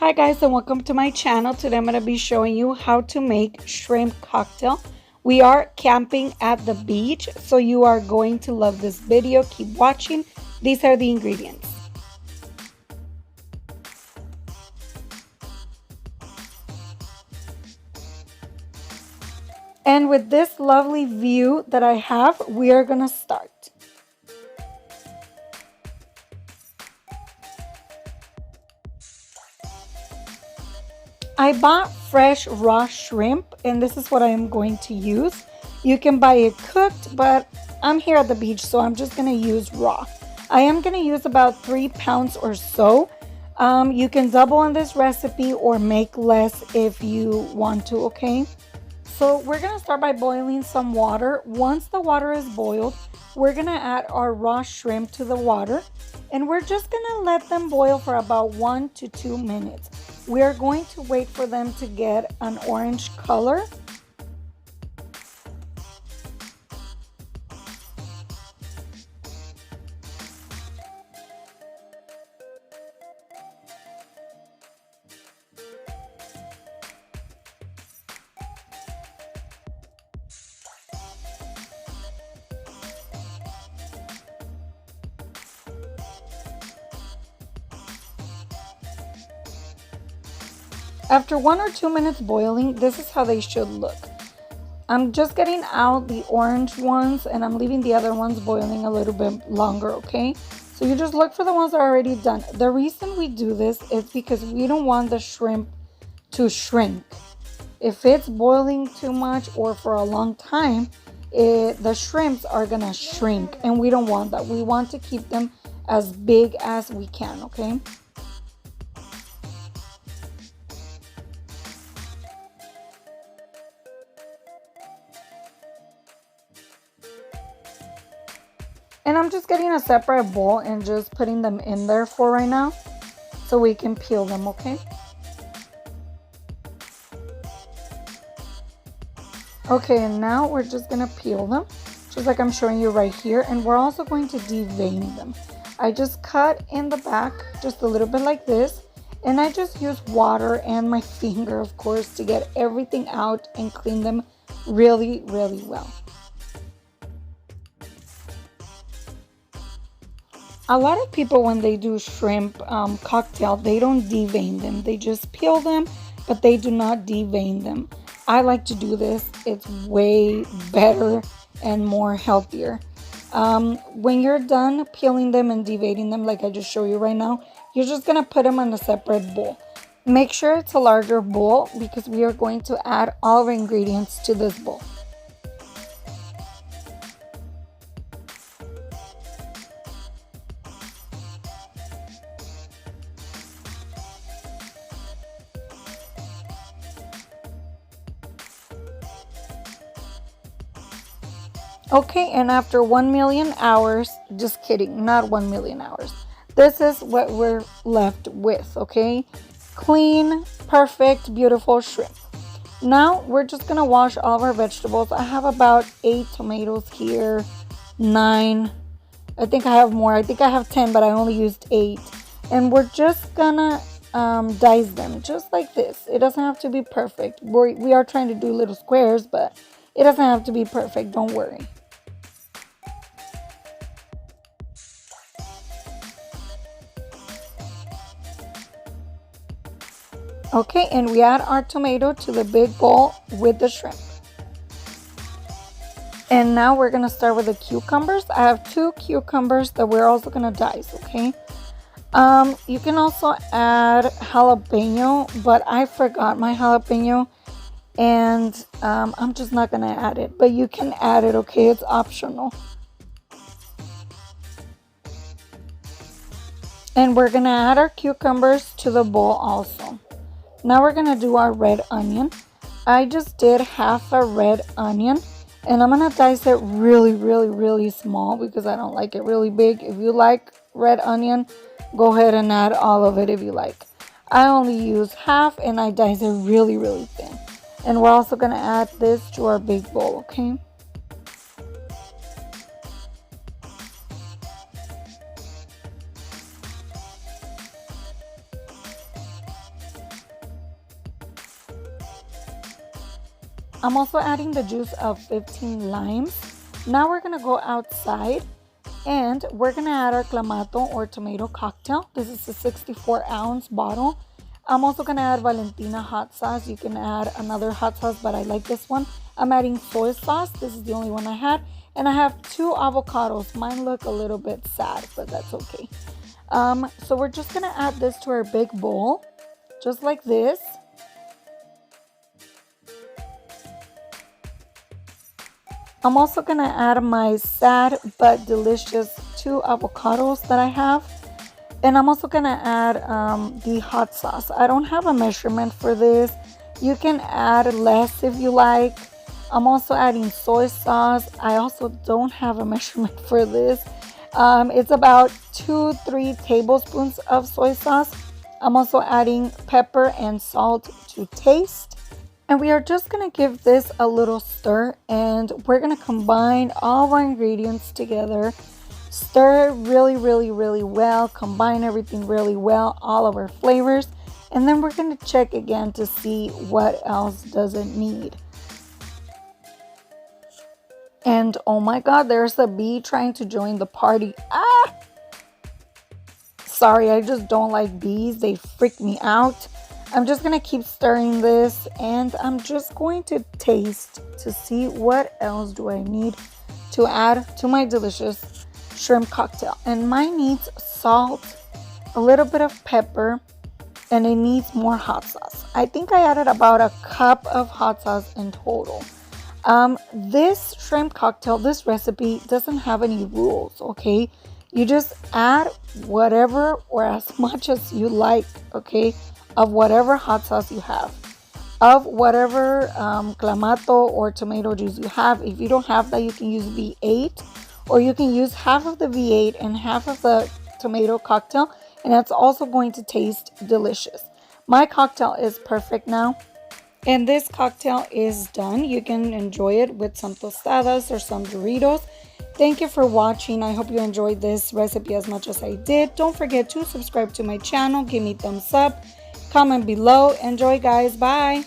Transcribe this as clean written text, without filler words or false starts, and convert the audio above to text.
Hi guys, and welcome to my channel. Today I'm going to be showing you how to make shrimp cocktail. We are camping at the beach, so you are going to love this video. Keep watching. These are the ingredients. And with this lovely view that I have, we are going to start. I bought fresh raw shrimp, and this is what I am going to use. You can buy it cooked, but I'm here at the beach, so I'm just going to use raw. I am going to use about 3 pounds or so. You can double on this recipe or make less if you want to, okay? So we're going to start by boiling some water. Once the water is boiled, we're going to add our raw shrimp to the water, and we're just going to let them boil for about 1 to 2 minutes. We are going to wait for them to get an orange color. After 1 or 2 minutes boiling, this is how they should look. I'm just getting out the orange ones and I'm leaving the other ones boiling a little bit longer, okay? So you just look for the ones that are already done. The reason we do this is because we don't want the shrimp to shrink. If it's boiling too much or for a long time, the shrimps are gonna shrink, and we don't want that. We want to keep them as big as we can, okay? And I'm just getting a separate bowl and just putting them in there for right now so we can peel them, okay? Okay, and now we're just gonna peel them, just like I'm showing you right here. And we're also going to devein them. I just cut in the back, just a little bit like this. And I just use water and my finger, of course, to get everything out and clean them really, really well. A lot of people, when they do shrimp cocktail, they don't devein them. They just peel them, but they do not devein them. I like to do this. It's way better and more healthier. When you're done peeling them and deveining them, like I just showed you right now, you're just going to put them in a separate bowl. Make sure it's a larger bowl because we are going to add all our ingredients to this bowl. Okay, and after 1 million hours, just kidding, not 1 million hours. This is what we're left with, okay? Clean, perfect, beautiful shrimp. Now, we're just going to wash all of our vegetables. I have about 8 tomatoes here, 9. I think I have more. I think I have 10, but I only used 8. And we're just going to dice them just like this. It doesn't have to be perfect. We are trying to do little squares, but it doesn't have to be perfect. Don't worry. Okay, and we add our tomato to the big bowl with the shrimp. And now we're going to start with the cucumbers. I have 2 cucumbers that we're also going to dice, okay? You can also add jalapeno, but I forgot my jalapeno. And I'm just not going to add it. But you can add it, okay? It's optional. And we're going to add our cucumbers to the bowl also. Now we're going to do our red onion. I just did half a red onion. And I'm going to dice it really, really, really small because I don't like it really big. If you like red onion, go ahead and add all of it if you like. I only use half and I dice it really, really thin. And we're also going to add this to our big bowl, okay? I'm also adding the juice of 15 limes. Now we're gonna go outside and we're gonna add our clamato or tomato cocktail. This is a 64-ounce bottle. I'm also gonna add Valentina Hot Sauce. You can add another hot sauce, but I like this one. I'm adding soy sauce. This is the only one I had. And I have 2 avocados. Mine look a little bit sad, but that's okay. So we're just gonna add this to our big bowl, just like this. I'm also gonna add my sad but delicious 2 avocados that I have. And I'm also gonna add the hot sauce. I don't have a measurement for this. You can add less if you like. I'm also adding soy sauce. I also don't have a measurement for this. It's about 2-3 tablespoons of soy sauce. I'm also adding pepper and salt to taste. And we are just going to give this a little stir, and we're going to combine all of our ingredients together. Stir really, really, really well. Combine everything really well, all of our flavors. And then we're going to check again to see what else does it need. And oh my God, there's a bee trying to join the party. Ah! Sorry, I just don't like bees. They freak me out. I'm just going to keep stirring this, and I'm just going to taste to see what else do I need to add to my delicious shrimp cocktail. And mine needs salt, a little bit of pepper, and it needs more hot sauce. I think I added about a cup of hot sauce in total. This shrimp cocktail, this recipe doesn't have any rules, okay? You just add whatever or as much as you like, okay? Of whatever hot sauce you have, of whatever clamato or tomato juice you have. If you don't have that, you can use V8, or you can use half of the V8 and half of the tomato cocktail, and that's also going to taste delicious. My cocktail is perfect now, and this cocktail is done. You can enjoy it with some tostadas or some Doritos. Thank you for watching. I hope you enjoyed this recipe as much as I did. Don't forget to subscribe to my channel, give me thumbs up, comment below. Enjoy, guys. Bye.